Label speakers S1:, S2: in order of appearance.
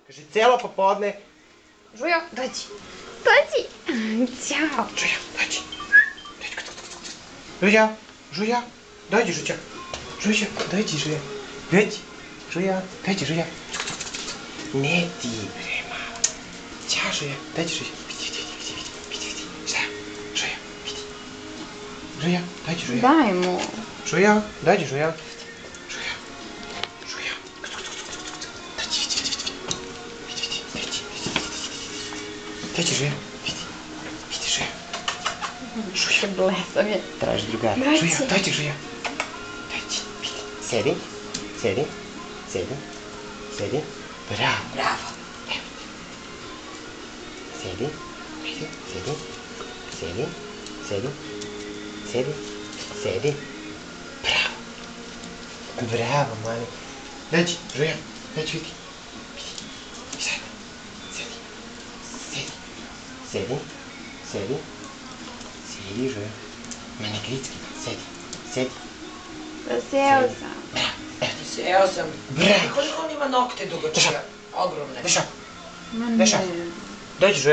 S1: Kaže, celo popodne.
S2: Žujo, dođi. Dođi. Ćao.
S1: Žuja, dođi. Žuja, Žuja, dođi, Žuća. Žuća, dođi, Žuja. Dođi. Žuja, dođi, Žuja. Ne ti, bre, mala. Ćao, Žuja, dođi, Žuja. Vidi. Šta? Žuja, vidi. Žuja, dođi, Žuja.
S2: Daj mu.
S1: Žuja, dođi, Žuja. Dođi, Žuja, vidi, Žuja.
S2: Što blesav je.
S1: Traži drugara. Žuja, dođi, Žuja. Dođi, vidi. Sedi. Bravo. Evo. Sedi, vidi, sedi. Bravo, mali. Dođi, Žuja, dođi, vidi. Sedi, Žuja. Meni gricki, sedi.
S2: Seo sam.
S3: Seo sam.
S1: Bravo.
S3: Koliko on ima nokte dugačke? Ogromne.
S1: Dešao,
S2: Ma ne.
S1: dođi, Žuja.